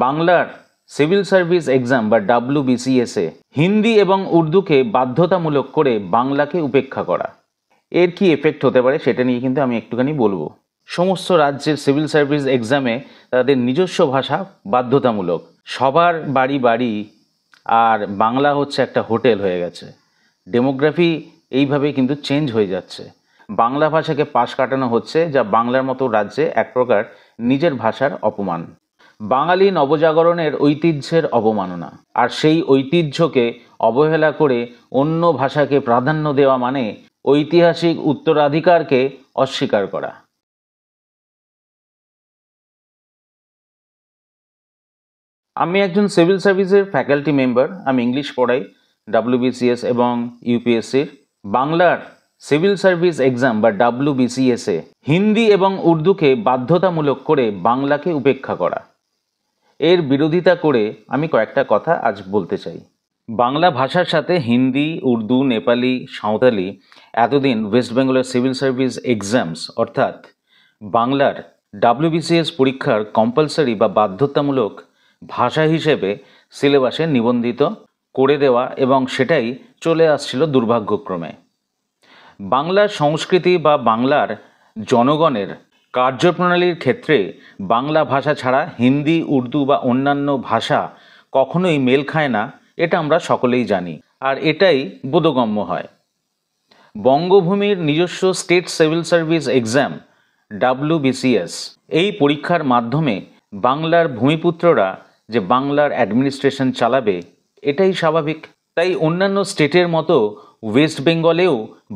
বাংলার civil service exam বা ডাব্লিউবিসিএসে হিন্দি এবং উর্দুকে বাধ্যতামূলক করে বাংলাকে উপেক্ষা করা, এর কি এফেক্ট হতে পারে সেটা নিয়ে কিন্তু আমি একটুখানি বলবো। সমস্ত রাজ্যের সিভিল সার্ভিস এক্সামে তাদের নিজস্ব ভাষা বাধ্যতামূলক। সবার বাড়ি বাড়ি আর বাংলা হচ্ছে একটা হোটেল হয়ে গেছে। ডেমোগ্রাফি এইভাবে কিন্তু চেঞ্জ হয়ে যাচ্ছে। বাংলা ভাষাকে পাশ কাটানো হচ্ছে, যা বাংলার মতো রাজ্যে এক প্রকার নিজের ভাষার অপমান, বাঙালি নবজাগরণের ঐতিহ্যের অবমাননা। আর সেই ঐতিহ্যকে অবহেলা করে অন্য ভাষাকে প্রাধান্য দেওয়া মানে ঐতিহাসিক উত্তরাধিকারকে অস্বীকার করা। আমি একজন সিভিল সার্ভিসের ফ্যাকাল্টি মেম্বার। আমি ইংলিশ পড়াই ডাব্লিউবিসিএস এবং ইউপিএসসির। বাংলার সিভিল সার্ভিস এক্সাম বা ডাব্লিউবিসিএসে হিন্দি এবং উর্দুকে বাধ্যতামূলক করে বাংলাকে উপেক্ষা করা, এর বিরোধিতা করে আমি কয়েকটা কথা আজ বলতে চাই। বাংলা ভাষার সাথে হিন্দি, উর্দু, নেপালি, সাঁওতালি এতদিন ওয়েস্ট বেঙ্গলের সিভিল সার্ভিস এক্সামস অর্থাৎ বাংলার ডাব্লিউবিসিএস পরীক্ষার কম্পালসারি বা বাধ্যতামূলক ভাষা হিসেবে সিলেবাসে নিবন্ধিত করে দেওয়া এবং সেটাই চলে আসছিল দুর্ভাগ্যক্রমে। বাংলার সংস্কৃতি বা বাংলার জনগণের কার্যপ্রণালীর ক্ষেত্রে বাংলা ভাষা ছাড়া হিন্দি, উর্দু বা অন্যান্য ভাষা কখনোই মেল খায় না, এটা আমরা সকলেই জানি। আর এটাই বোধগম্য হয়। বঙ্গভূমির নিজস্ব state civil service exam WBCS, এই পরীক্ষার মাধ্যমে বাংলার ভূমিপুত্ররা যে বাংলার অ্যাডমিনিস্ট্রেশন চালাবে, এটাই স্বাভাবিক। তাই অন্যান্য স্টেটের মতো ওয়েস্ট বেঙ্গলেও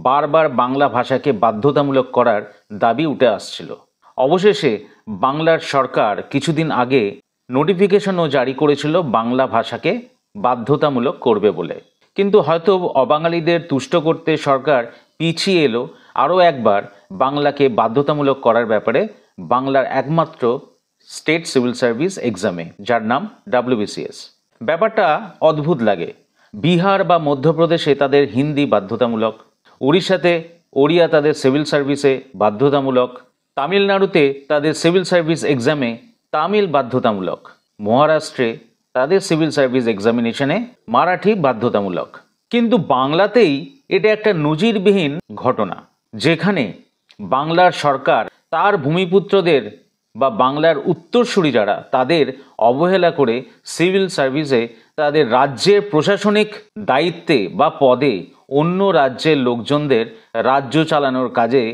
বারবার বাংলা ভাষাকে বাধ্যতামূলক করার দাবি উঠে আসছিল। অবশেষে বাংলার সরকার কিছুদিন আগে নোটিফিকেশনও জারি করেছিল বাংলা ভাষাকে বাধ্যতামূলক করবে বলে। কিন্তু হয়তো অবাঙালিদের তুষ্ট করতে সরকার পিছিয়ে এলো আরও একবার বাংলাকে বাধ্যতামূলক করার ব্যাপারে বাংলার একমাত্র স্টেট সিভিল সার্ভিস এক্সামে, যার নাম ডাব্লিউবিসিএস। ব্যাপারটা অদ্ভুত লাগে। বিহার বা মধ্যপ্রদেশে তাদের হিন্দি বাধ্যতামূলক, উড়িষ্যাতে ওড়িয়া তাদের সিভিল সার্ভিসে বাধ্যতামূলক, তামিলনাড়ুতে তাদের সিভিল সার্ভিস এক্সামে তামিল বাধ্যতামূলক, মহারাষ্ট্রে তাদের সিভিল সার্ভিস এক্সামিনেশনে মারাঠি বাধ্যতামূলক। কিন্তু বাংলাতেই এটা একটা নজিরবিহীন ঘটনা, যেখানে বাংলার সরকার তার ভূমিপুত্রদের বা বাংলার উত্তরসূরি যারা তাদের অবহেলা করে সিভিল সার্ভিসে তাদের রাজ্যের প্রশাসনিক দায়িত্বে বা পদে অন্য রাজ্যের লোকজনদের রাজ্য চালানোর কাজে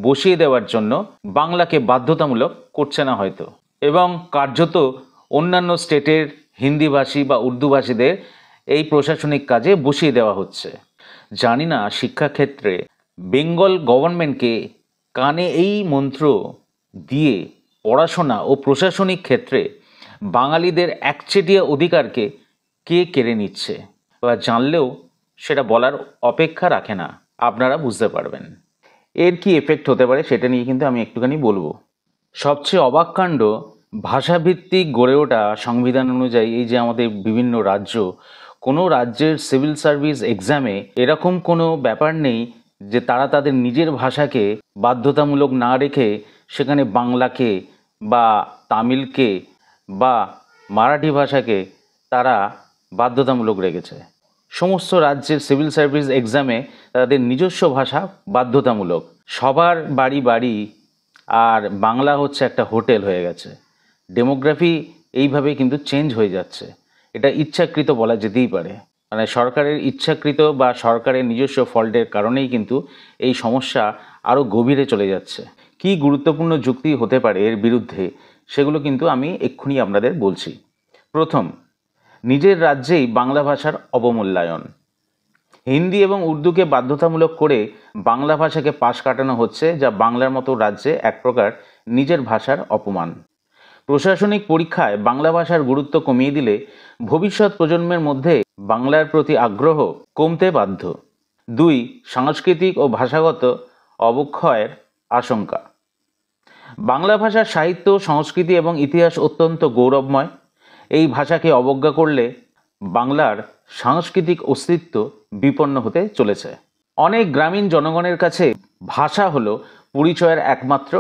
বসিয়ে দেওয়ার জন্য বাংলাকে বাধ্যতামূলক করছে না হয়তো, এবং কার্যত অন্যান্য স্টেটের হিন্দিভাষী বা উর্দুভাষীদের এই প্রশাসনিক কাজে বসিয়ে দেওয়া হচ্ছে। জানি না শিক্ষাক্ষেত্রে বেঙ্গল গভর্নমেন্টকে কানে এই মন্ত্র দিয়ে পড়াশোনা ও প্রশাসনিক ক্ষেত্রে বাঙালিদের একচেটিয়া অধিকারকে কে কেড়ে নিচ্ছে, বা জানলেও সেটা বলার অপেক্ষা রাখে না। আপনারা বুঝতে পারবেন এর কি এফেক্ট হতে পারে সেটা নিয়ে কিন্তু আমি একটুখানি বলবো। সবচেয়ে অবাক কাণ্ড, ভাষাভিত্তিক গড়ে ওঠা সংবিধান অনুযায়ী এই যে আমাদের বিভিন্ন রাজ্য, কোনো রাজ্যের সিভিল সার্ভিস এক্সামে এরকম কোনো ব্যাপার নেই যে তারা তাদের নিজের ভাষাকে বাধ্যতামূলক না রেখে সেখানে বাংলাকে বা তামিলকে বা মারাঠি ভাষাকে তারা বাধ্যতামূলক রেখেছে। সমস্ত রাজ্যের সিভিল সার্ভিস এক্সামে তাদের নিজস্ব ভাষা বাধ্যতামূলক। সবার বাড়ি বাড়ি আর বাংলা হচ্ছে একটা হোটেল হয়ে গেছে। ডেমোগ্রাফি এইভাবে কিন্তু চেঞ্জ হয়ে যাচ্ছে। এটা ইচ্ছাকৃত বলা যেতেই পারে, মানে সরকারের ইচ্ছাকৃত বা সরকারের নিজস্ব ফল্টের কারণেই কিন্তু এই সমস্যা আরও গভীরে চলে যাচ্ছে। কি গুরুত্বপূর্ণ যুক্তি হতে পারে এর বিরুদ্ধে, সেগুলো কিন্তু আমি এক্ষুনি আপনাদের বলছি। প্রথম, নিজের রাজ্যেই বাংলা ভাষার অবমূল্যায়ন। হিন্দি এবং উর্দুকে বাধ্যতামূলক করে বাংলা ভাষাকে পাশ কাটানো হচ্ছে, যা বাংলার মতো রাজ্যে এক প্রকার নিজের ভাষার অপমান। প্রশাসনিক পরীক্ষায় বাংলা ভাষার গুরুত্ব কমিয়ে দিলে ভবিষ্যৎ প্রজন্মের মধ্যে বাংলার প্রতি আগ্রহ কমতে বাধ্য। 2, সাংস্কৃতিক ও ভাষাগত অবক্ষয়ের আশঙ্কা। বাংলা ভাষার সাহিত্য, সংস্কৃতি এবং ইতিহাস অত্যন্ত গৌরবময়। এই ভাষাকে অবজ্ঞা করলে বাংলার সাংস্কৃতিক অস্তিত্ব বিপন্ন হতে চলেছে। অনেক গ্রামীণ জনগণের কাছে ভাষা হলো পরিচয়ের একমাত্র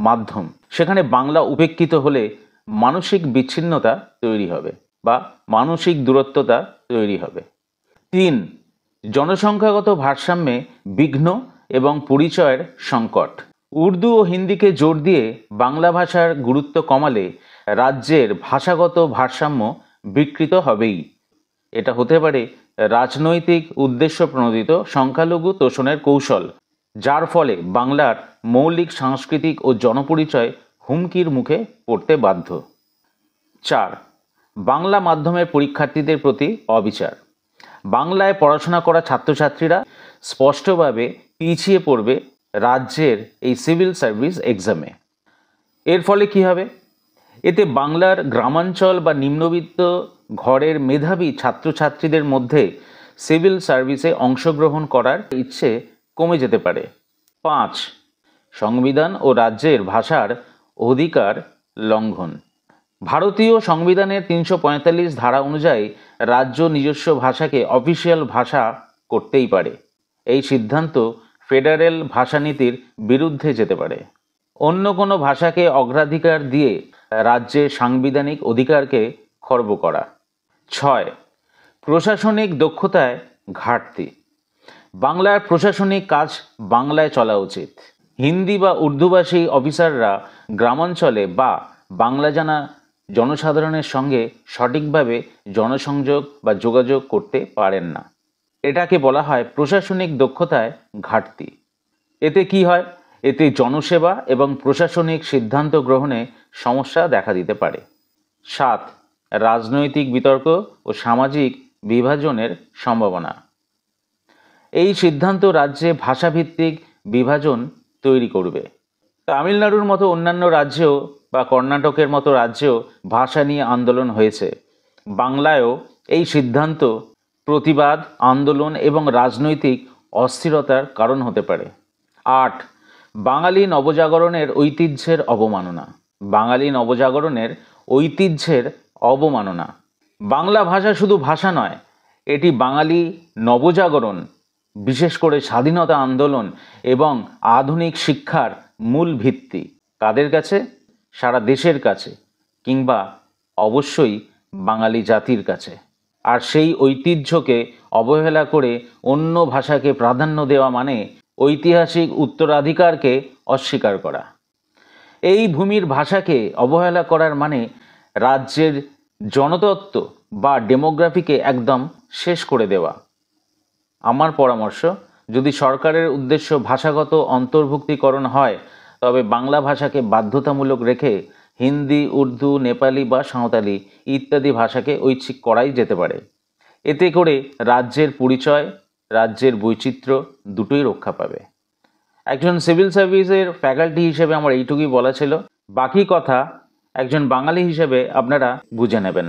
মাধ্যম। সেখানে বাংলা উপেক্ষিত হলে মানসিক বিচ্ছিন্নতা তৈরি হবে বা মানসিক দূরত্বতা তৈরি হবে। 3. জনসংখ্যাগত ভারসাম্যে বিঘ্ন এবং পরিচয়ের সংকট। উর্দু ও হিন্দিকে জোর দিয়ে বাংলা ভাষার গুরুত্ব কমালে রাজ্যের ভাষাগত ভারসাম্য বিকৃত হবেই। এটা হতে পারে রাজনৈতিক উদ্দেশ্য প্রণোদিত সংখ্যালঘু তোষণের কৌশল, যার ফলে বাংলার মৌলিক সাংস্কৃতিক ও জনপরিচয় হুমকির মুখে পড়তে বাধ্য। 4. বাংলা মাধ্যমের পরীক্ষার্থীদের প্রতি অবিচার। বাংলায় পড়াশোনা করা ছাত্রছাত্রীরা স্পষ্টভাবে পিছিয়ে পড়বে রাজ্যের এই সিভিল সার্ভিস এক্সামে। এর ফলে কি হবে? এতে বাংলার গ্রামাঞ্চল বা নিম্নবিত্ত ঘরের মেধাবী ছাত্রছাত্রীদের মধ্যে সিভিল সার্ভিসে অংশগ্রহণ করার ইচ্ছে কমে যেতে পারে। 5. সংবিধান ও রাজ্যের ভাষার অধিকার লঙ্ঘন। ভারতীয় সংবিধানের 345 ধারা অনুযায়ী রাজ্য নিজস্ব ভাষাকে অফিসিয়াল ভাষা করতেই পারে। এই সিদ্ধান্ত ফেডারেল ভাষানীতির বিরুদ্ধে যেতে পারে। অন্য কোনো ভাষাকে অগ্রাধিকার দিয়ে রাজ্যের সাংবিধানিক অধিকারকে খর্ব করা। 6. প্রশাসনিক দক্ষতায় ঘাটতি। বাংলার প্রশাসনিক কাজ বাংলায় চলা উচিত। হিন্দি বা উর্দুভাষী অফিসাররা গ্রামাঞ্চলে বা বাংলা জানা জনসাধারণের সঙ্গে সঠিকভাবে জনসংযোগ বা যোগাযোগ করতে পারেন না। এটাকে বলা হয় প্রশাসনিক দক্ষতায় ঘাটতি। এতে কি হয়? এতে জনসেবা এবং প্রশাসনিক সিদ্ধান্ত গ্রহণে সমস্যা দেখা দিতে পারে। 7. রাজনৈতিক বিতর্ক ও সামাজিক বিভাজনের সম্ভাবনা। এই সিদ্ধান্ত রাজ্যে ভাষাভিত্তিক বিভাজন তৈরি করবে। তামিলনাড়ুর মতো অন্যান্য রাজ্যেও বা কর্ণাটকের মতো রাজ্যেও ভাষা নিয়ে আন্দোলন হয়েছে। বাংলায়ও এই সিদ্ধান্ত প্রতিবাদ, আন্দোলন এবং রাজনৈতিক অস্থিরতার কারণ হতে পারে। 8. বাঙালি নবজাগরণের ঐতিহ্যের অবমাননা। বাঙালি নবজাগরণের ঐতিহ্যের অবমাননা। বাংলা ভাষা শুধু ভাষা নয়, এটি বাঙালি নবজাগরণ, বিশেষ করে স্বাধীনতা আন্দোলন এবং আধুনিক শিক্ষার মূল ভিত্তি। কাদের কাছে? সারা দেশের কাছে, কিংবা অবশ্যই বাঙালি জাতির কাছে। আর সেই ঐতিহ্যকে অবহেলা করে অন্য ভাষাকে প্রাধান্য দেওয়া মানে ঐতিহাসিক উত্তরাধিকারকে অস্বীকার করা। এই ভূমির ভাষাকে অবহেলা করার মানে রাজ্যের জনতত্ত্ব বা ডেমোগ্রাফিকে একদম শেষ করে দেওয়া। আমার পরামর্শ, যদি সরকারের উদ্দেশ্য ভাষাগত অন্তর্ভুক্তিকরণ হয়, তবে বাংলা ভাষাকে বাধ্যতামূলক রেখে হিন্দি, উর্দু, নেপালি বা সাঁওতালি ইত্যাদি ভাষাকে ঐচ্ছিক করাই যেতে পারে। এতে করে রাজ্যের পরিচয়, রাজ্যের বৈচিত্র্য দুটোই রক্ষা পাবে। একজন সিভিল সার্ভিসের ফ্যাকাল্টি হিসেবে আমার এইটুকুই বলা ছিল। বাকি কথা একজন বাঙালি হিসেবে আপনারা বুঝে নেবেন।